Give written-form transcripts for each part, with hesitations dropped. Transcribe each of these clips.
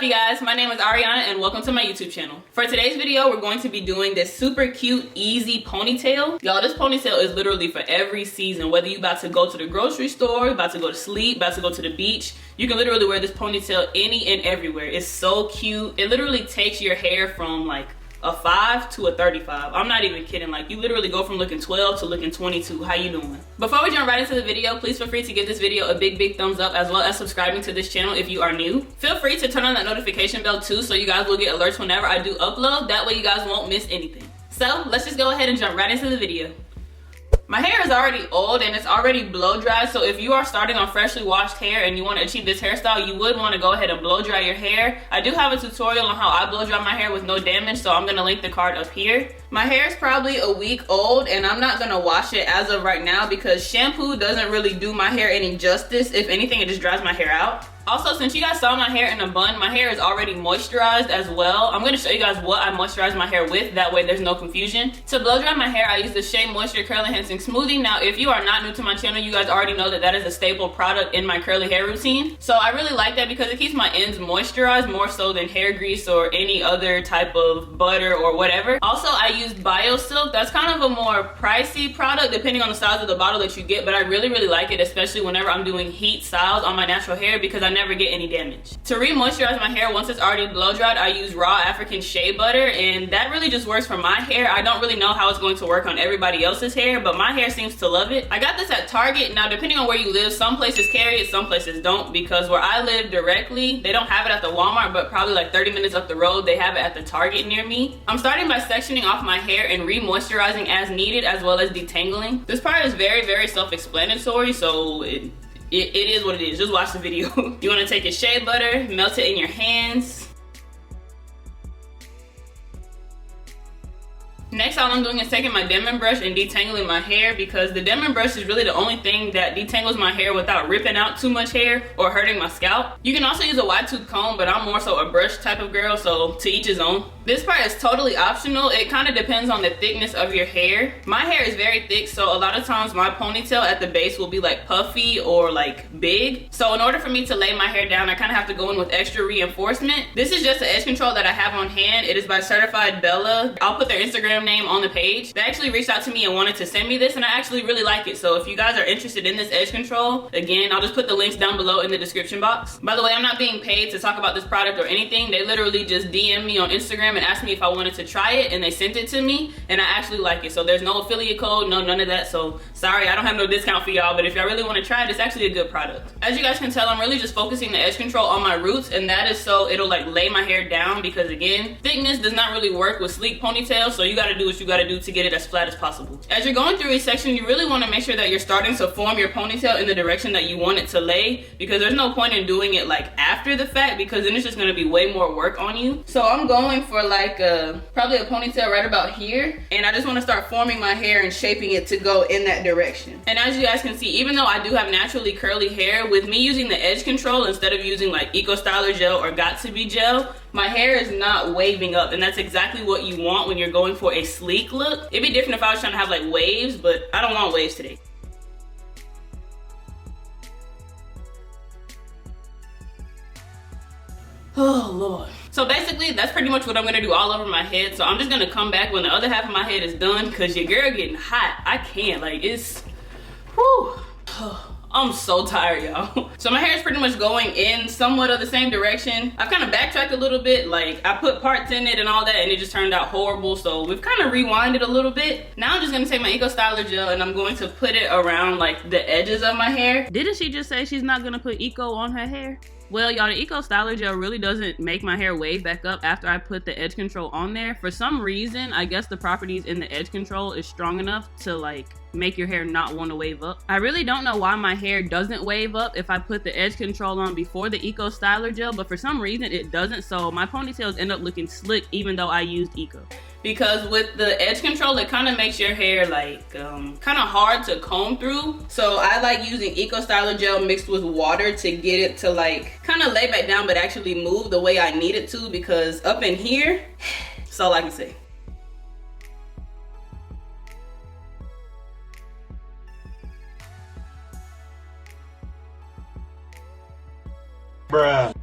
you guys? My name is Ariana and welcome to my YouTube channel. For today's video, we're going to be doing this super cute, easy ponytail. Y'all, this ponytail is literally for every season. Whether you about to go to the grocery store, about to go to sleep, about to go to the beach, you can literally wear this ponytail any and everywhere. It's so cute. It literally takes your hair from like a 5 to a 35. I'm not even kidding. Like, you literally go from looking 12 to looking 22. How you doing? Before we jump right into the video, please feel free to give this video a big thumbs up, as well as subscribing to this channel if you are new. Feel free to turn on that notification bell too, so you guys will get alerts whenever I do upload. That way you guys won't miss anything. So let's just go ahead and jump right into the video. My hair is already old and it's already blow dried, so if you are starting on freshly washed hair and you want to achieve this hairstyle, you would want to go ahead and blow dry your hair. I do have a tutorial on how I blow dry my hair with no damage, so I'm going to link the card up here. My hair is probably a week old and I'm not going to wash it as of right now because shampoo doesn't really do my hair any justice. If anything, it just dries my hair out. Also, since you guys saw my hair in a bun, my hair is already moisturized as well. I'm going to show you guys what I moisturize my hair with. That way there's no confusion. To blow dry my hair, I use the Shea Moisture Curl Enhancing Smoothie. Now, if you are not new to my channel, you guys already know that that is a staple product in my curly hair routine. So I really like that because it keeps my ends moisturized more so than hair grease or any other type of butter or whatever. Also, I used Bio Silk. That's kind of a more pricey product depending on the size of the bottle that you get, but I really like it, especially whenever I'm doing heat styles on my natural hair because I never get any damage. To re-moisturize my hair once it's already blow dried, I use raw African shea butter, and that really just works for my hair. I don't really know how it's going to work on everybody else's hair, but my hair seems to love it. I got this at Target. Now, depending on where you live, some places carry it, some places don't, because where I live directly, they don't have it at the Walmart, but probably like 30 minutes up the road, they have it at the Target near me. I'm starting by sectioning off my hair and re-moisturizing as needed, as well as detangling. This part is very self-explanatory, so it is what it is. Just watch the video. You want to take your shea butter, melt it in your hands. Next, all I'm doing is taking my Denman brush and detangling my hair, because the Denman brush is really the only thing that detangles my hair without ripping out too much hair or hurting my scalp. You can also use a wide tooth comb, but I'm more so a brush type of girl, so to each his own. This part is totally optional. It kind of depends on the thickness of your hair. My hair is very thick, so a lot of times my ponytail at the base will be like puffy or like big. So in order for me to lay my hair down, I kind of have to go in with extra reinforcement. This is just an edge control that I have on hand. It is by Certified Bella. I'll put their Instagram name on the page. They actually reached out to me and wanted to send me this, and I actually really like it. So if you guys are interested in this edge control, again, I'll just put the links down below in the description box. By the way, I'm not being paid to talk about this product or anything. They literally just DM me on Instagram and asked me if I wanted to try it, and they sent it to me, and I actually like it. So there's no affiliate code, no none of that. So sorry, I don't have no discount for y'all, but if y'all really want to try it, it's actually a good product. As you guys can tell, I'm really just focusing the edge control on my roots, and that is so it'll like lay my hair down, because again, thickness does not really work with sleek ponytails, so you got to do what you got to do to get it as flat as possible. As you're going through each section, you really want to make sure that you're starting to form your ponytail in the direction that you want it to lay, because there's no point in doing it like after the fact, because then it's just going to be way more work on you. So I'm going for like probably a ponytail right about here, and I just want to start forming my hair and shaping it to go in that direction. And as you guys can see, even though I do have naturally curly hair, with me using the edge control instead of using like Eco Styler gel or Got To Be gel, my hair is not waving up, and that's exactly what you want when you're going for a sleek look. It'd be different if I was trying to have like waves, but I don't want waves today. Oh Lord. So basically, that's pretty much what I'm gonna do all over my head. So I'm just gonna come back when the other half of my head is done, because your girl getting hot. I can't, like, it's, whew. I'm so tired, y'all. So my hair is pretty much going in somewhat of the same direction. I've kind of backtracked a little bit. Like, I put parts in it and all that, and it just turned out horrible. So we've kind of rewinded a little bit. Now I'm just gonna take my Eco Styler gel and I'm going to put it around like the edges of my hair. Didn't she just say she's not gonna put Eco on her hair? Well, y'all, the Eco Styler gel really doesn't make my hair wave back up after I put the edge control on there. For some reason, I guess the properties in the edge control is strong enough to like make your hair not want to wave up. I really don't know why my hair doesn't wave up if I put the edge control on before the Eco Styler gel, but for some reason it doesn't, so my ponytails end up looking slick even though I used Eco. Because with the edge control, it kind of makes your hair like kind of hard to comb through. So I like using Eco Styler gel mixed with water to get it to like kind of lay back down but actually move the way I need it to, because up in here, that's all I can say. Bruh.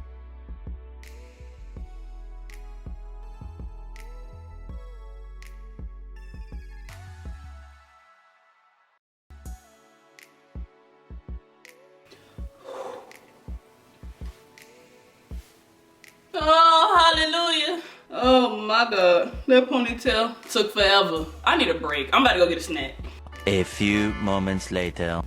Oh, hallelujah. Oh my God, that ponytail took forever. I need a break. I'm about to go get a snack. A few moments later.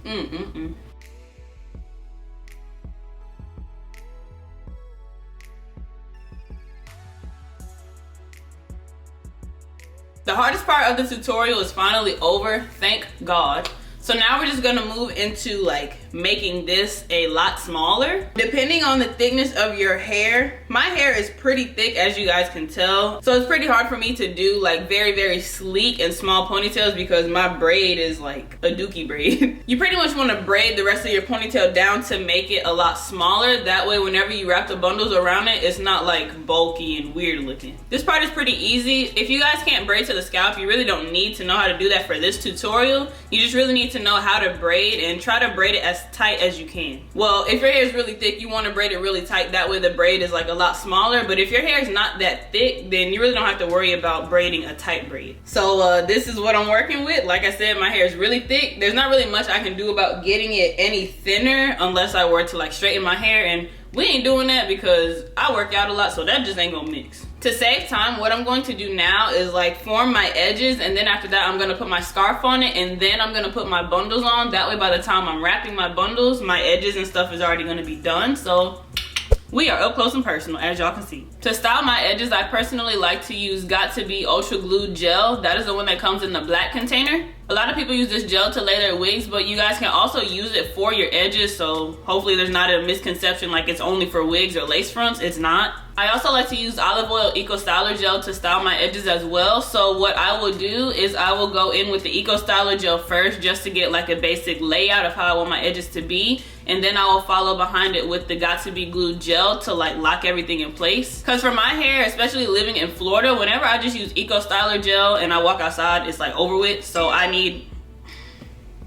The hardest part of the tutorial is finally over, thank God. So now we're just gonna move into like making this a lot smaller. Depending on the thickness of your hair, my hair is pretty thick, as you guys can tell. So it's pretty hard for me to do like very sleek and small ponytails because my braid is like a dookie braid. You pretty much wanna braid the rest of your ponytail down to make it a lot smaller. That way whenever you wrap the bundles around it, it's not like bulky and weird looking. This part is pretty easy. If you guys can't braid to the scalp, you really don't need to know how to do that for this tutorial. You just really need to know how to braid and try to braid it as tight as you can. Well, if your hair is really thick, you want to braid it really tight. That way the braid is like a lot smaller. But if your hair is not that thick, then you really don't have to worry about braiding a tight braid. So this is what I'm working with. Like I said, my hair is really thick. There's not really much I can do about getting it any thinner unless I were to like straighten my hair, and we ain't doing that because I work out a lot, so that just ain't gonna mix. To save time, what I'm going to do now is like form my edges, and then after that I'm gonna put my scarf on it, and then I'm gonna put my bundles on. That way by the time I'm wrapping my bundles, my edges and stuff is already gonna be done. So we are up close and personal, as y'all can see. To style my edges, I personally like to use Got To Be Ultra Glue Gel. That is the one that comes in the black container. A lot of people use this gel to lay their wigs, but you guys can also use it for your edges, so hopefully there's not a misconception like it's only for wigs or lace fronts. It's not. I also like to use Olive Oil Eco Styler Gel to style my edges as well. So what I will do is I will go in with the Eco Styler Gel first just to get like a basic layout of how I want my edges to be. And then I will follow behind it with the Got To Be Glue Gel to like lock everything in place. Because for my hair, especially living in Florida, whenever I just use Eco Styler Gel and I walk outside, it's like over with. So I need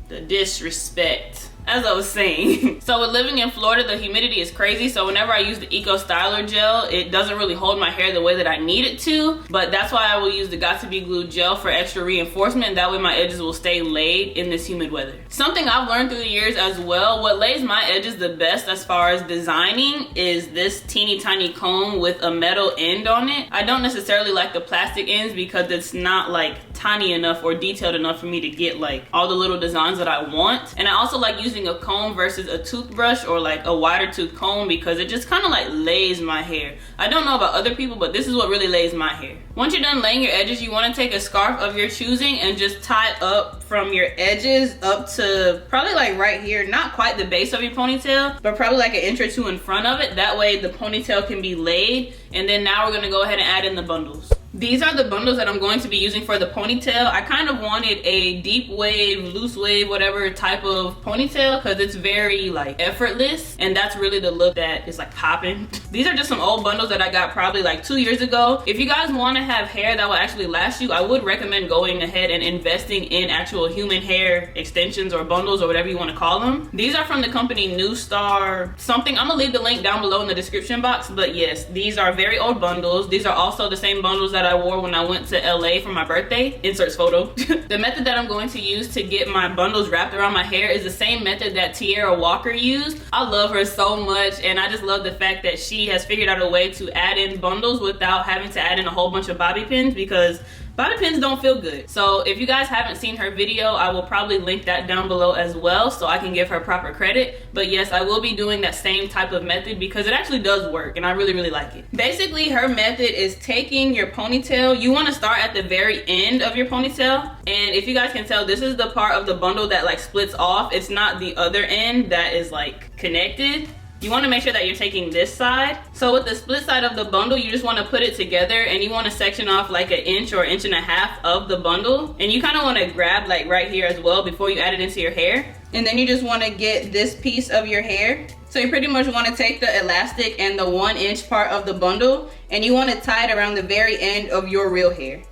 the disrespect. As I was saying. So with living in Florida, the humidity is crazy. So whenever I use the Eco Styler Gel, it doesn't really hold my hair the way that I need it to. But that's why I will use the Got To Be Glue Gel for extra reinforcement. That way my edges will stay laid in this humid weather. Something I've learned through the years as well, what lays my edges the best as far as designing is this teeny tiny comb with a metal end on it. I don't necessarily like the plastic ends because it's not like tiny enough or detailed enough for me to get like all the little designs that I want. And I also like using a comb versus a toothbrush or like a wider tooth comb because it just kind of like lays my hair. I don't know about other people, but this is what really lays my hair. Once you're done laying your edges, you want to take a scarf of your choosing and just tie up from your edges up to probably like right here, not quite the base of your ponytail, but probably like an inch or two in front of it. That way the ponytail can be laid. And then now we're going to go ahead and add in the bundles. These are the bundles that I'm going to be using for the ponytail. I kind of wanted a deep wave, loose wave, whatever type of ponytail because it's very like effortless, and that's really the look that is like popping. These are just some old bundles that I got probably like 2 years ago. If you guys want to have hair that will actually last you, I would recommend going ahead and investing in actual human hair extensions or bundles or whatever you want to call them. These are from the company New Star something. I'm gonna leave the link down below in the description box, but yes, these are very old bundles. These are also the same bundles that I wore when I went to LA for my birthday. Inserts photo. The method that I'm going to use to get my bundles wrapped around my hair is the same method that Tierra Walker used. I love her so much, and I just love the fact that she has figured out a way to add in bundles without having to add in a whole bunch of bobby pins, because bobby pins don't feel good. So if you guys haven't seen her video, I will probably link that down below as well so I can give her proper credit. But yes, I will be doing that same type of method because it actually does work and I really like it. Basically, her method is taking your ponytail. You want to start at the very end of your ponytail. And if you guys can tell, this is the part of the bundle that like splits off. It's not the other end that is like connected. You want to make sure that you're taking this side. So with the split side of the bundle, you just want to put it together and you want to section off like an inch or inch and a half of the bundle. And you kind of want to grab like right here as well before you add it into your hair. And then you just want to get this piece of your hair. So you pretty much want to take the elastic and the 1 inch part of the bundle and you want to tie it around the very end of your real hair.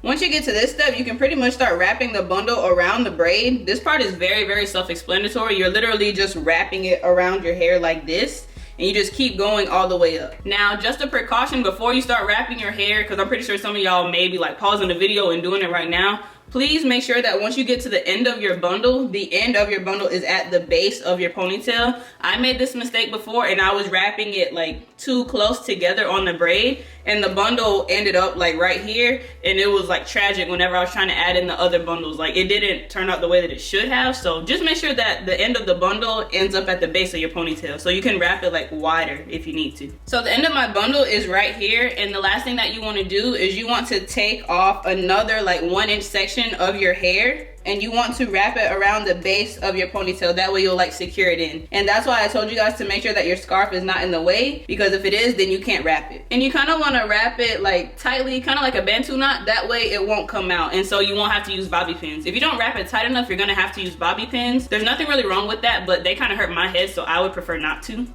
Once you get to this step, you can pretty much start wrapping the bundle around the braid. This part is very self-explanatory. You're literally just wrapping it around your hair like this. and you just keep going all the way up. Now, just a precaution before you start wrapping your hair, because I'm pretty sure some of y'all may be like pausing the video and doing it right now. Please make sure that once you get to the end of your bundle, the end of your bundle is at the base of your ponytail. I made this mistake before and I was wrapping it like too close together on the braid, and the bundle ended up like right here, and it was like tragic whenever I was trying to add in the other bundles. Like, it didn't turn out the way that it should have. So just make sure that the end of the bundle ends up at the base of your ponytail, so you can wrap it like wider if you need to. So the end of my bundle is right here, and the last thing that you want to do is you want to take off another like 1-inch section of your hair, and you want to wrap it around the base of your ponytail. That way you'll like secure it in. And that's why I told you guys to make sure that your scarf is not in the way, because if it is, then you can't wrap it. And you kind of want to wrap it like tightly, kind of like a bantu knot. That way it won't come out, and so you won't have to use bobby pins. If you don't wrap it tight enough, you're gonna have to use bobby pins. There's nothing really wrong with that, but they kind of hurt my head, so I would prefer not to.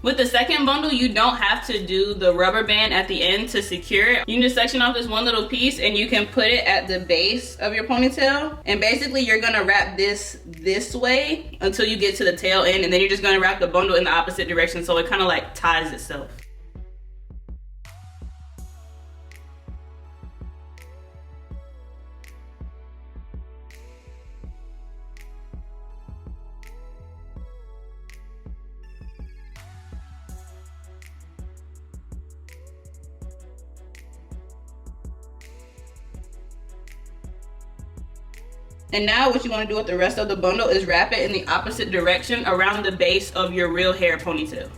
With the second bundle, you don't have to do the rubber band at the end to secure it. You can just section off this one little piece and you can put it at the base of your ponytail. And basically you're gonna wrap this way until you get to the tail end, and then you're just gonna wrap the bundle in the opposite direction so it kind of like ties itself. And now what you want to do with the rest of the bundle is wrap it in the opposite direction around the base of your real hair ponytail.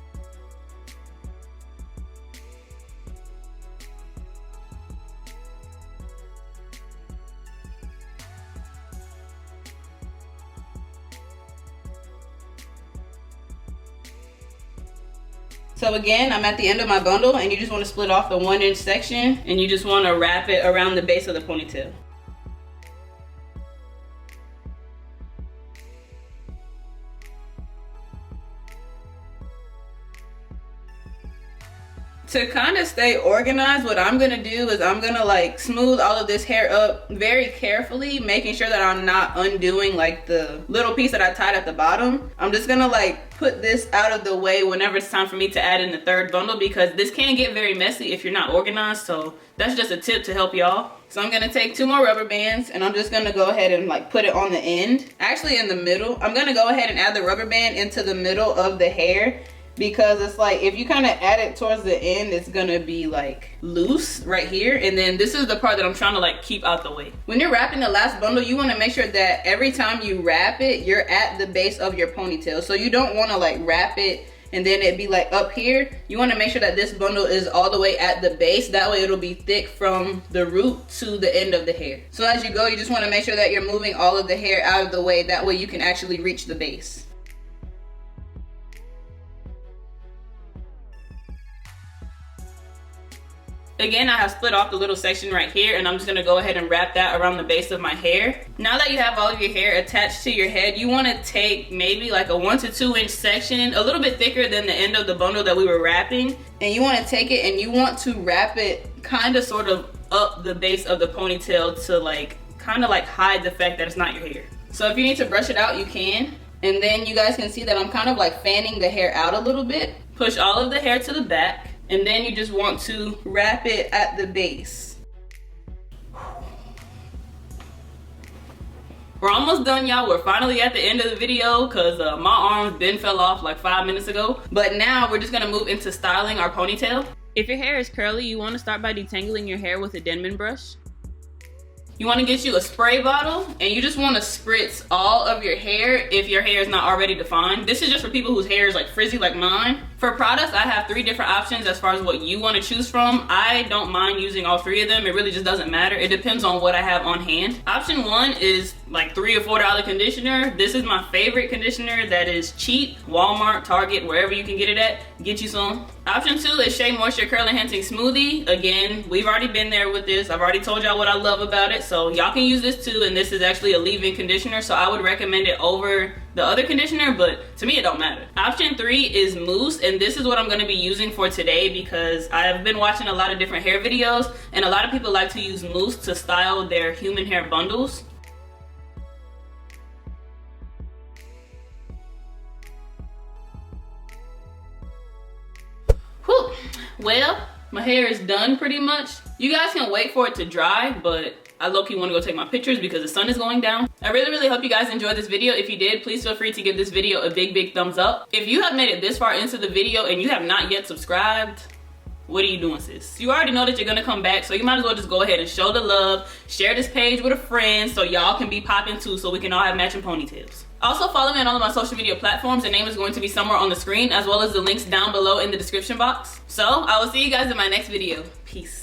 So again, I'm at the end of my bundle, and you just want to split off the 1-inch section, and you just want to wrap it around the base of the ponytail. To kind of stay organized, what I'm gonna do is I'm gonna like smooth all of this hair up very carefully, making sure that I'm not undoing like the little piece that I tied at the bottom. I'm just gonna like put this out of the way whenever it's time for me to add in the third bundle, because this can get very messy if you're not organized. So that's just a tip to help y'all. So I'm gonna take 2 more rubber bands, and I'm just gonna go ahead and like put it on the end, actually in the middle. I'm gonna go ahead and add the rubber band into the middle of the hair, because it's like if you kind of add it towards the end, it's gonna be like loose right here, and then this is the part that I'm trying to like keep out the way. When you're wrapping the last bundle, you want to make sure that every time you wrap it, you're at the base of your ponytail. So you don't want to like wrap it and then it be like up here. You want to make sure that this bundle is all the way at the base. That way it'll be thick from the root to the end of the hair. So as you go, you just want to make sure that you're moving all of the hair out of the way. That way you can actually reach the base. Again, I have split off the little section right here, and I'm just gonna go ahead and wrap that around the base of my hair. Now that you have all of your hair attached to your head, you wanna take maybe like a 1 to 2 inch section, a little bit thicker than the end of the bundle that we were wrapping. And you wanna take it and you want to wrap it kind of sort of up the base of the ponytail to like, kind of like hide the fact that it's not your hair. So if you need to brush it out, you can. And then you guys can see that I'm kind of like fanning the hair out a little bit. Push all of the hair to the back. And then you just want to wrap it at the base. We're almost done, y'all. We're finally at the end of the video because my arms been fell off like 5 minutes ago. But now we're just gonna move into styling our ponytail. If your hair is curly, you wanna start by detangling your hair with a Denman brush. You wanna get you a spray bottle, and you just wanna spritz all of your hair if your hair is not already defined. This is just for people whose hair is like frizzy like mine. For products, I have 3 different options as far as what you wanna choose from. I don't mind using all 3 of them. It really just doesn't matter. It depends on what I have on hand. Option 1 is like $3 or $4 conditioner. This is my favorite conditioner that is cheap. Walmart, Target, wherever you can get it at, get you some. Option 2 is Shea Moisture Curl Enhancing Smoothie. Again, we've already been there with this. I've already told y'all what I love about it, so y'all can use this too. And this is actually a leave-in conditioner, so I would recommend it over the other conditioner, but to me it don't matter. Option 3 is mousse, and this is what I'm going to be using for today because I've been watching a lot of different hair videos, and a lot of people like to use mousse to style their human hair bundles. Whew. Well, my hair is done pretty much. You guys can wait for it to dry, but I low-key want to go take my pictures because the sun is going down. I really hope you guys enjoyed this video. If you did, please feel free to give this video a big thumbs up. If you have made it this far into the video and you have not yet subscribed, what are you doing, sis? You already know that you're gonna come back, so you might as well just go ahead and show the love. Share this page with a friend so y'all can be popping too, so we can all have matching ponytails. Also, follow me on all of my social media platforms. The name is going to be somewhere on the screen, as well as the links down below in the description box. So I will see you guys in my next video. Peace.